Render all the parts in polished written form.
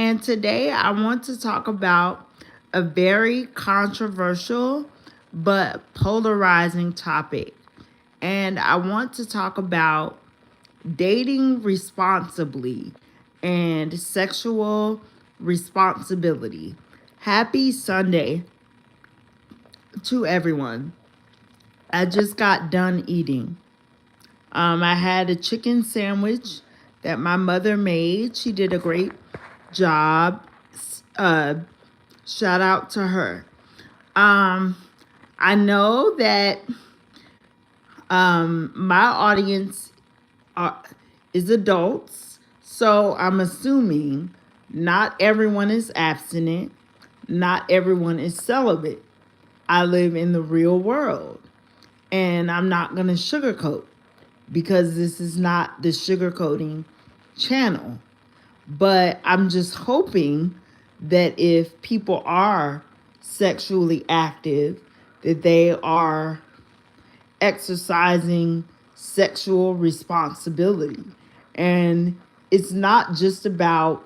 And today I want to talk about a very controversial but polarizing topic. And I want to talk about dating responsibly and sexual responsibility. Happy Sunday to everyone. I just got done eating. I had a chicken sandwich that my mother made. She did a great job. Uh, Shout out to her. Um, I know that my audience are, is adults, so I'm assuming not everyone is abstinent, not everyone is celibate. I live in the real world, and I'm not going to sugarcoat because this is not the sugarcoating channel. But I'm just hoping that if people are sexually active, that they are exercising sexual responsibility. And it's not just about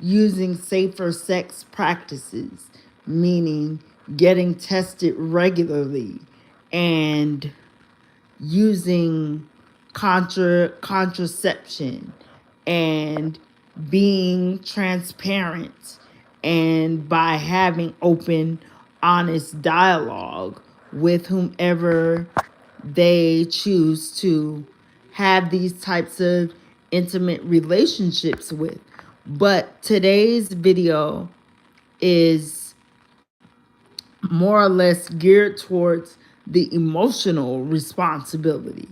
using safer sex practices, meaning getting tested regularly and using contraception and being transparent and by having open, honest dialogue with whomever they choose to have these types of intimate relationships with. But today's video is more or less geared towards the emotional responsibility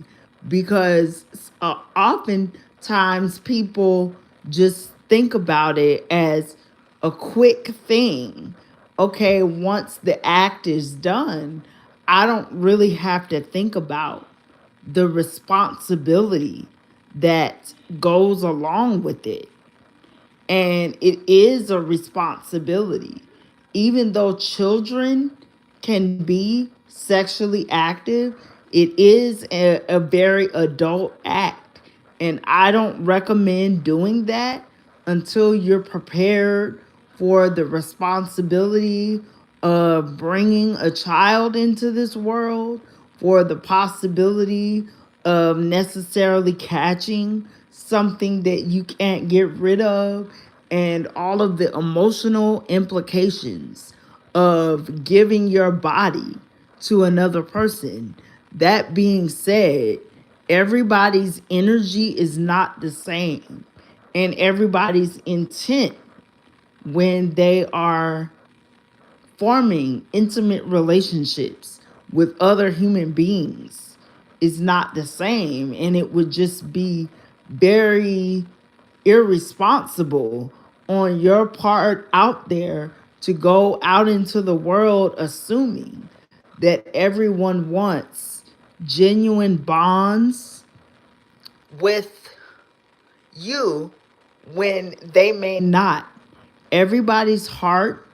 because oftentimes people just think about it as a quick thing. Okay, once the act is done, I don't really have to think about the responsibility that goes along with it. And it is a responsibility. Even though children can be sexually active, it is a very adult act. And I don't recommend doing that until you're prepared for the responsibility of bringing a child into this world, for the possibility of necessarily catching something that you can't get rid of, and all of the emotional implications of giving your body to another person. That being said, everybody's energy is not the same, and everybody's intent when they are forming intimate relationships with other human beings is not the same. And it would just be very irresponsible on your part out there to go out into the world assuming that everyone wants genuine bonds with you when they may not. Everybody's heart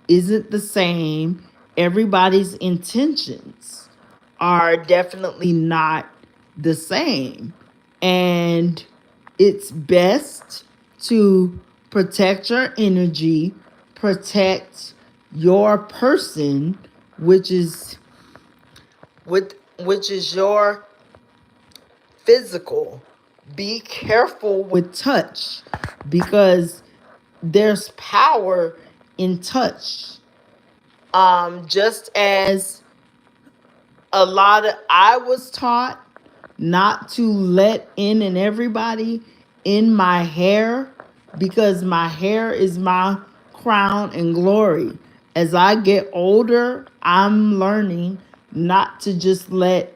isn't the same. Everybody's intentions are definitely not the same. And it's best to protect your energy, protect your person, which is which is your physical. Be careful with touch because there's power in touch. Just as I was taught not to let in and everybody in my hair because my hair is my crown and glory. As I get older, I'm learning not to just let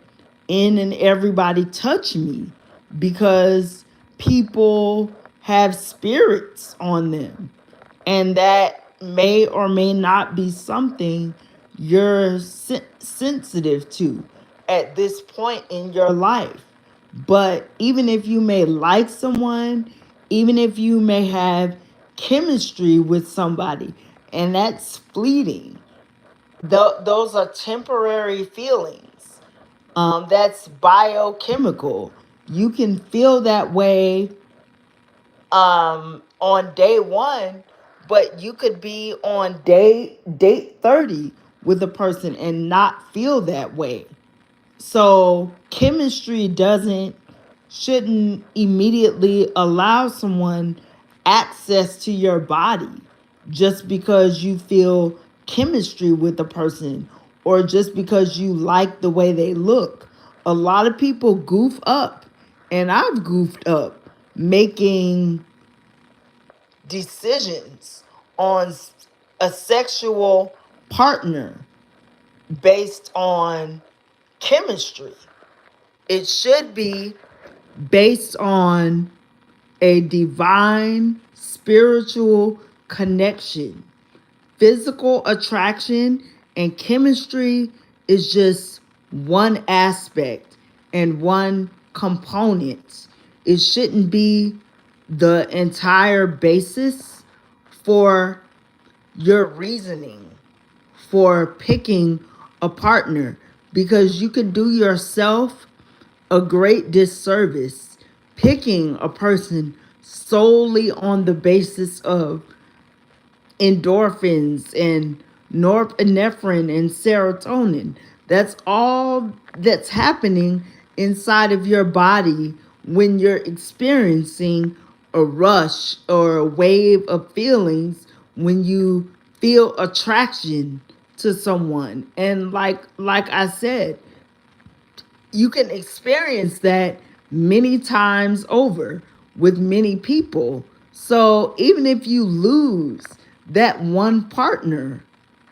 in and everybody touch me because people have spirits on them, and that may or may not be something you're sensitive to at this point in your life. But even if you may like someone, even if you may have chemistry with somebody, and that's fleeting, those are temporary feelings. That's biochemical. You can feel that way on day one, but you could be on date 30 with a person and not feel that way. So chemistry doesn't shouldn't immediately allow someone access to your body just because you feel chemistry with the person or just because you like the way they look. A lot of people goof up, and I've goofed up making decisions on a sexual partner based on chemistry. It should be based on a divine spiritual connection. Physical attraction and chemistry is just one aspect and one component. It shouldn't be the entire basis for your reasoning for picking a partner, because you could do yourself a great disservice picking a person solely on the basis of endorphins and norepinephrine and serotonin. That's all that's happening inside of your body when you're experiencing a rush or a wave of feelings when you feel attraction to someone. And like I said, you can experience that many times over with many people. So even if you lose that one partner,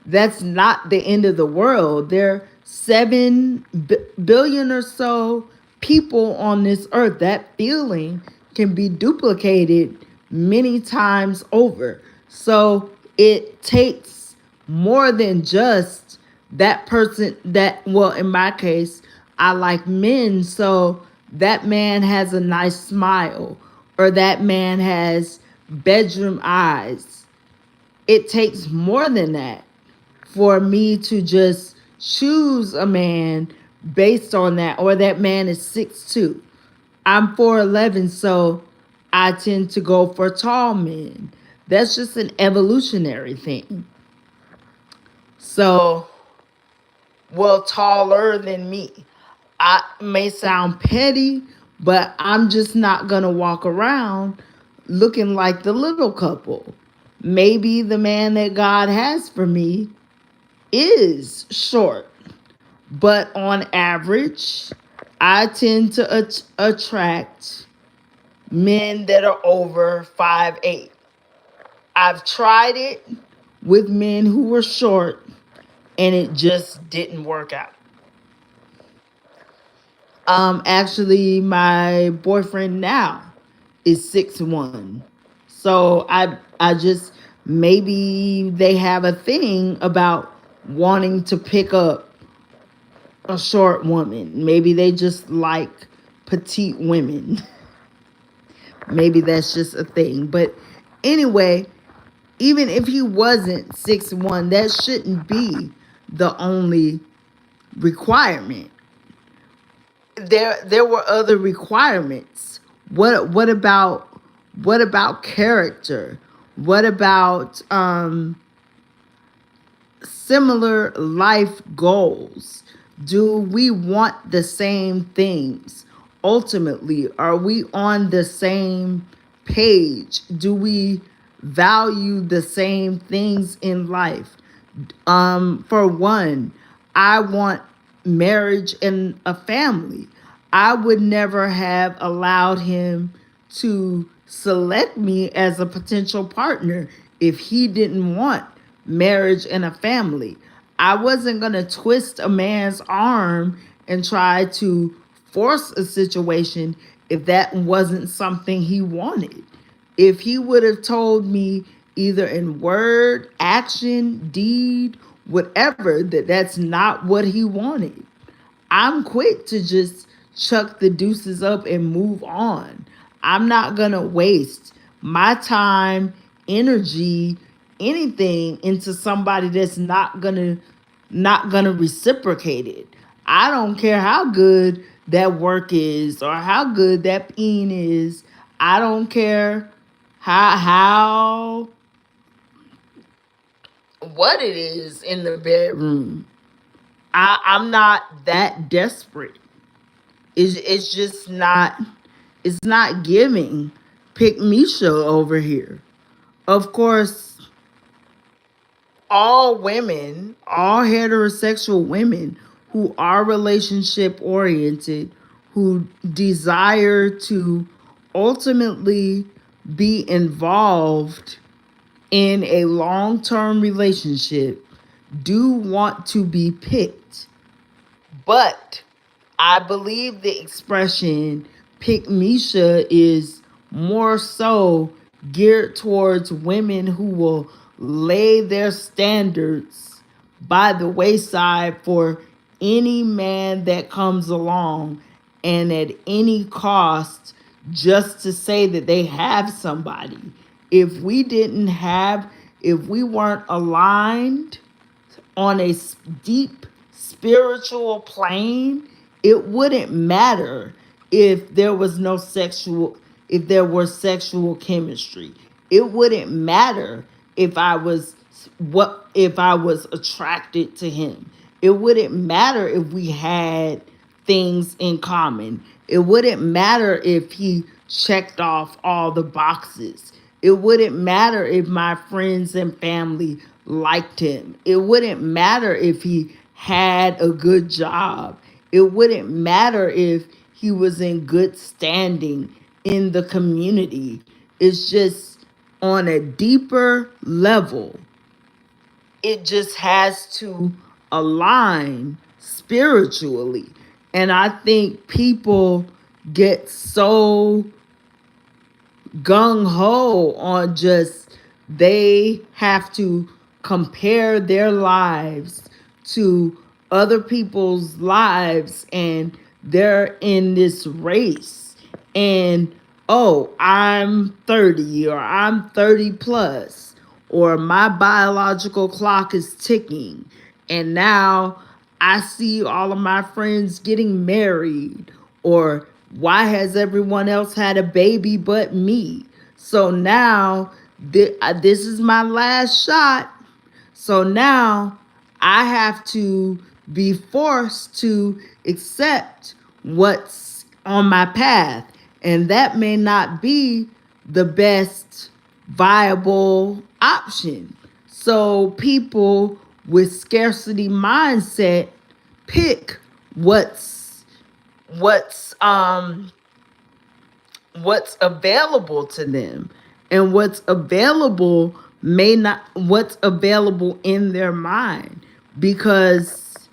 that's not the end of the world. There are 7 billion or so people on this earth. That feeling can be duplicated many times over. So it takes more than just that person that, well, in my case, I like men. So that man has a nice smile or that man has bedroom eyes. It takes more than that for me to just choose a man based on that, or that man is 6'2". I'm 4'11", so I tend to go for tall men. That's just an evolutionary thing. So, well, taller than me. I may sound petty, but I'm just not going to walk around looking like the little couple. Maybe the man that God has for me is short, but on average, I tend to attract men that are over 5'8". I've tried it with men who were short and it just didn't work out. Actually, my boyfriend now is 6'1". So I just, maybe they have a thing about wanting to pick up a short woman. Maybe they just like petite women. Maybe that's just a thing. But anyway, even if he wasn't 6'1", that shouldn't be the only requirement. There were other requirements. What about character? What about similar life goals? Do we want the same things? Ultimately, are we on the same page? Do we value the same things in life? For one, I want marriage and a family. I would never have allowed him to select me as a potential partner if he didn't want marriage and a family. I wasn't going to twist a man's arm and try to force a situation if that wasn't something he wanted. If he would have told me either in word, action, deed, whatever, that that's not what he wanted, I'm quick to just chuck the deuces up and move on. I'm not going to waste my time, energy, anything into somebody that's not going to reciprocate it. I don't care how good that work is or how good that peen is. I don't care how what it is in the bedroom. I'm not that desperate. It's just not, it's not giving pick Misha over here. Of course, all women, all heterosexual women who are relationship oriented, who desire to ultimately be involved in a long term relationship, do want to be picked. But I believe the expression pick Misha is more so geared towards women who will lay their standards by the wayside for any man that comes along, and at any cost, just to say that they have somebody. If we didn't have, if we weren't aligned on a deep spiritual plane, it wouldn't matter if there was no sexual, if there were sexual chemistry. It wouldn't matter if I was, what if I was attracted to him. It wouldn't matter if we had things in common. It wouldn't matter if he checked off all the boxes. It wouldn't matter if my friends and family liked him. It wouldn't matter if he had a good job. It wouldn't matter if he was in good standing in the community. It's just on a deeper level, it just has to align spiritually. And I think people get so gung ho on just, they have to compare their lives to other people's lives, and they're in this race. And oh, I'm 30 or I'm 30 plus, or my biological clock is ticking, and now I see all of my friends getting married, or why has everyone else had a baby but me? So now this is my last shot. So now I have to be forced to accept what's on my path. And that may not be the best viable option. So people with scarcity mindset pick what's um what's available to them, and what's available in their mind, because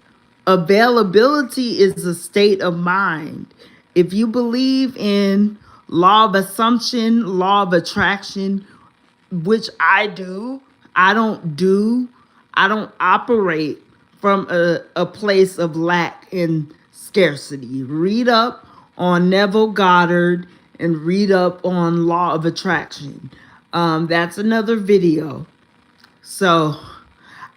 availability is a state of mind. If you believe in law of assumption, law of attraction, which I do, I don't do, I don't operate from a place of lack and scarcity. Read up on Neville Goddard and read up on law of attraction. That's another video. So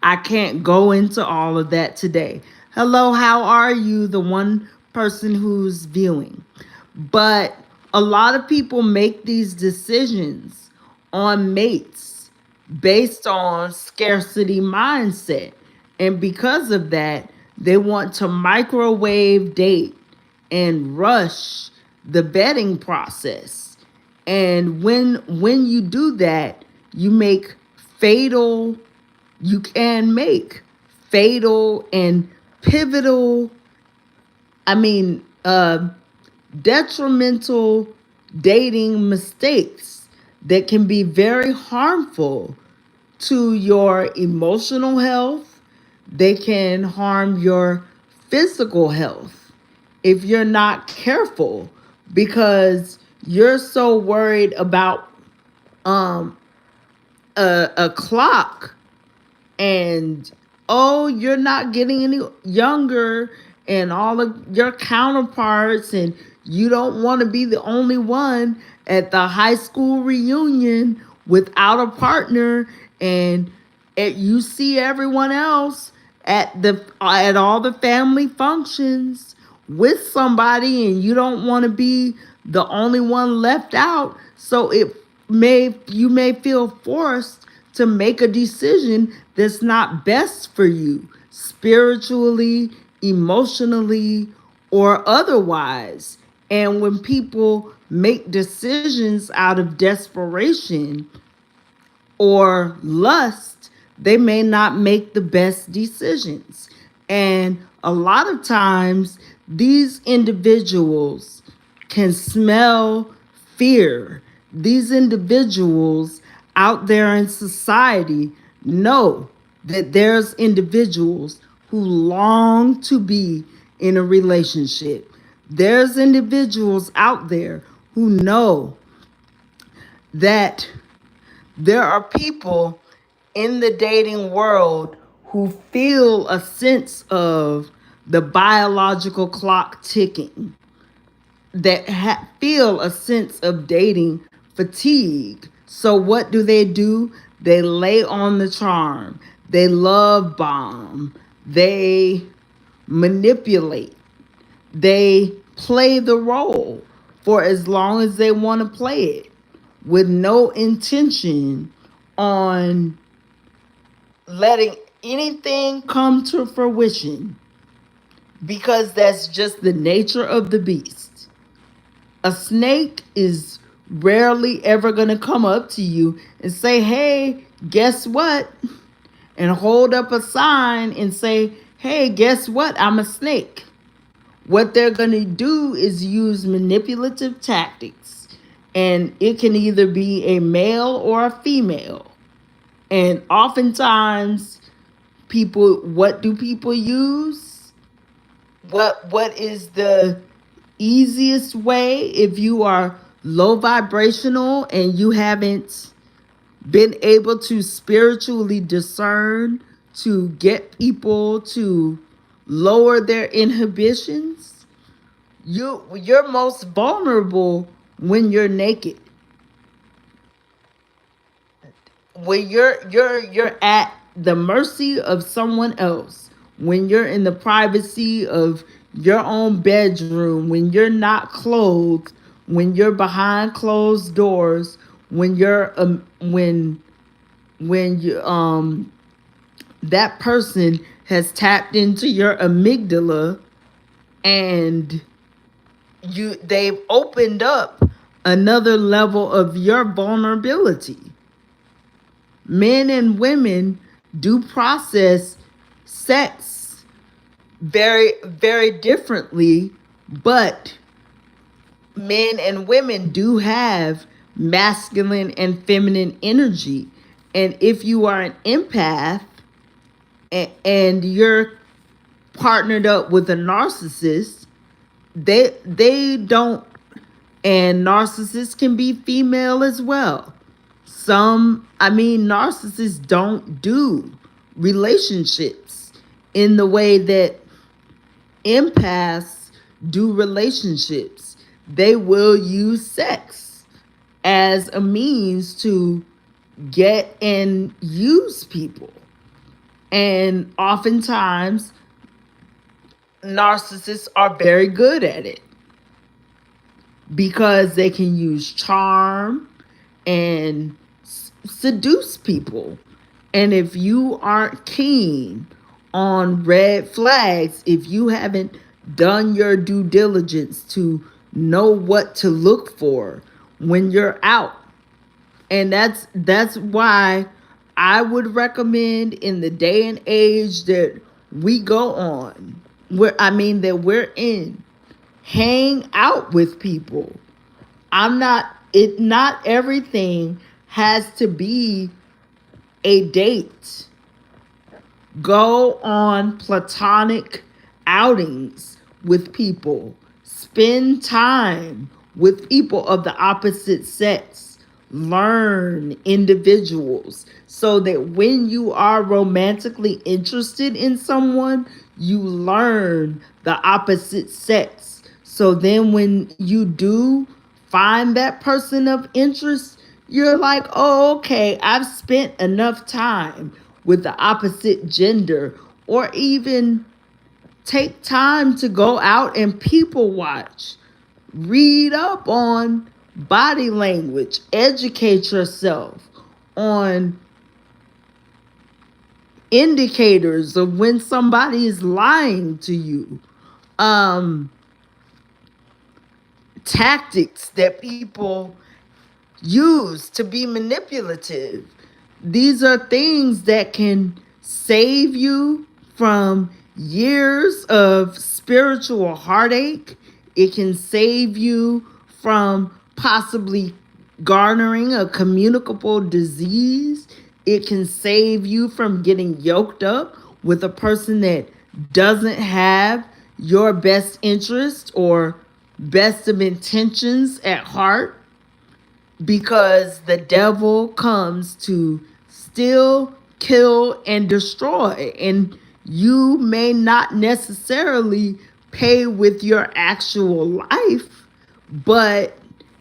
I can't go into all of that today. Hello, how are you? The one person who's viewing. But a lot of people make these decisions on mates based on scarcity mindset. And because of that, they want to microwave date and rush the vetting process. And when you do that, you make fatal, you can make fatal and pivotal, I mean, detrimental dating mistakes that can be very harmful to your emotional health. They can harm your physical health if you're not careful, because you're so worried about um a clock, and oh, you're not getting any younger, and all of your counterparts, and you don't want to be the only one at the high school reunion without a partner, and you see everyone else at all the family functions with somebody, and you don't want to be the only one left out. So you may feel forced to make a decision that's not best for you spiritually, emotionally, or otherwise. And when people make decisions out of desperation or lust, they may not make the best decisions. And a lot of times, these individuals can smell fear. These individuals out there in society know that there's individuals who long to be in a relationship. There's individuals out there who know that there are people in the dating world who feel a sense of the biological clock ticking, that feel a sense of dating fatigue. So, what do? They lay on the charm, they love bomb, they manipulate, they play the role for as long as they want to play it with no intention on letting anything come to fruition because that's just the nature of the beast. A snake is rarely ever going to come up to you and say, hey, guess what? And hold up a sign and say, hey, guess what? I'm a snake. What they're going to do is use manipulative tactics. And it can either be a male or a female. And oftentimes, what do people use? What is the easiest way if you are low vibrational and you haven't been able to spiritually discern to get people to lower their inhibitions? You're most vulnerable when you're naked. When you're at the mercy of someone else, when you're in the privacy of your own bedroom, when you're not clothed, when you're behind closed doors, when you that person has tapped into your amygdala and they've opened up another level of your vulnerability. Men and women do process sex very, very differently, but men and women do have masculine and feminine energy. And if you are an empath and you're partnered up with a narcissist, they don't, and narcissists can be female as well. Narcissists don't do relationships in the way that empaths do relationships. They will use sex as a means to get and use people. And oftentimes, narcissists are very good at it because they can use charm and seduce people. And if you aren't keen on red flags, if you haven't done your due diligence to know what to look for when you're out, and that's why I would recommend, in the day and age that we go on, that we're in, hang out with people. Not everything has to be a date. Go on platonic outings with people. Spend time with people of the opposite sex. Learn individuals so that when you are romantically interested in someone, you learn the opposite sex. So then when you do find that person of interest, you're like, oh, okay, I've spent enough time with the opposite gender. Or even take time to go out and people watch. Read up on body language. Educate yourself on indicators of when somebody is lying to you. Um, Tactics that people use to be manipulative. These are things that can save you from years of spiritual heartache. It can save you from possibly garnering a communicable disease. It can save you from getting yoked up with a person that doesn't have your best interest or best of intentions at heart, because the devil comes to steal, kill, and destroy. And you may not necessarily pay with your actual life, but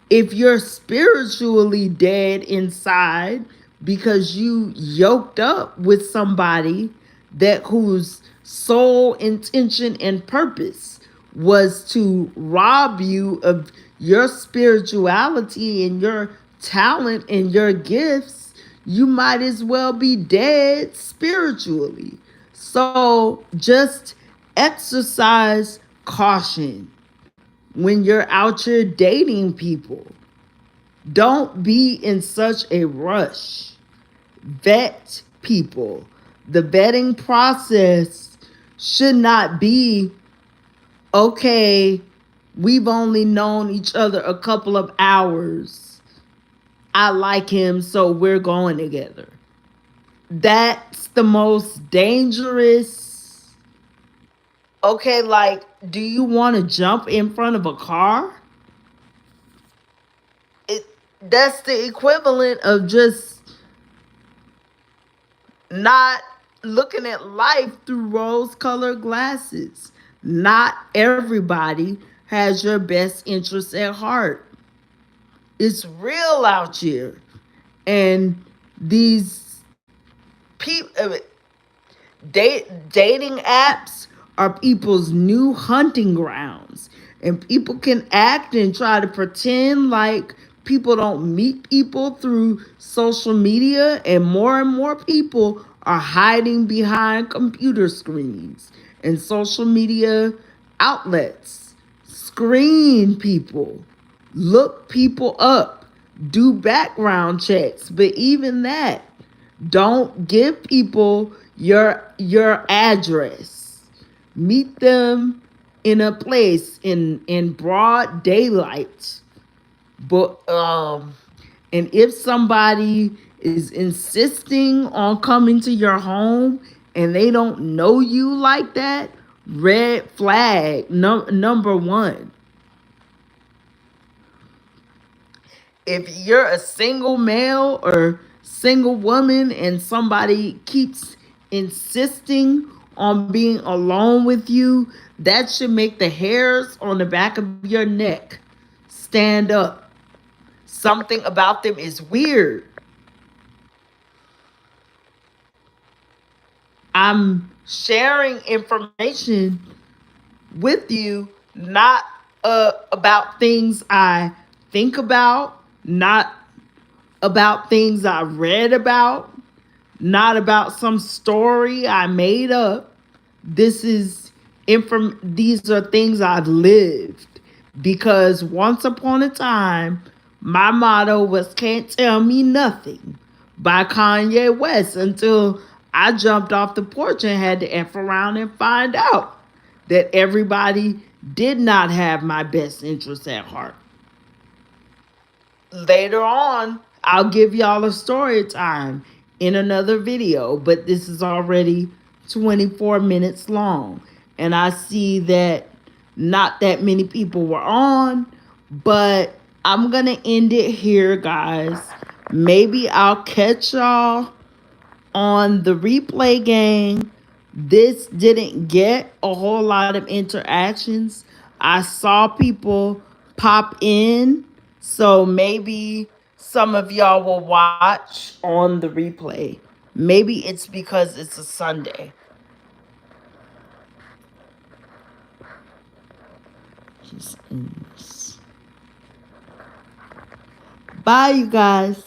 if you're spiritually dead inside because you yoked up with somebody that whose sole intention and purpose was to rob you of your spirituality and your talent and your gifts, you might as well be dead spiritually. So just exercise caution when you're out here dating people. Don't be in such a rush. Vet people. The vetting process should not be, okay, we've only known each other a couple of hours. I like him, so we're going together. That's the most dangerous. Okay, like, do you want to jump in front of a car? It, that's the equivalent of just not looking at life through rose colored glasses. Not everybody has your best interests at heart. It's real out here. And these people, dating apps are people's new hunting grounds. And people can act and try to pretend like people don't meet people through social media, and more people are hiding behind computer screens and social media outlets. Screen people, look people up, do background checks, but even that, don't give people your address. Meet them in a place in broad daylight. But and if somebody is insisting on coming to your home and they don't know you like that, red flag number one. If you're a single male or single woman and somebody keeps insisting on being alone with you, that should make the hairs on the back of your neck stand up. Something about them is weird. I'm sharing information with you, not about things I think about, not about things I read about, not about some story I made up. This is these are things I've lived, because once upon a time my motto was "Can't Tell Me Nothing" by Kanye West, until I jumped off the porch and had to F around and find out that everybody did not have my best interests at heart. Later on, I'll give y'all a story time in another video, but this is already 24 minutes long. And I see that not that many people were on, but I'm going to end it here, guys. Maybe I'll catch y'all on the replay gang. This didn't get a whole lot of interactions. I saw people pop in, so maybe some of y'all will watch on the replay. Maybe it's because it's a Sunday. Just Bye, you guys.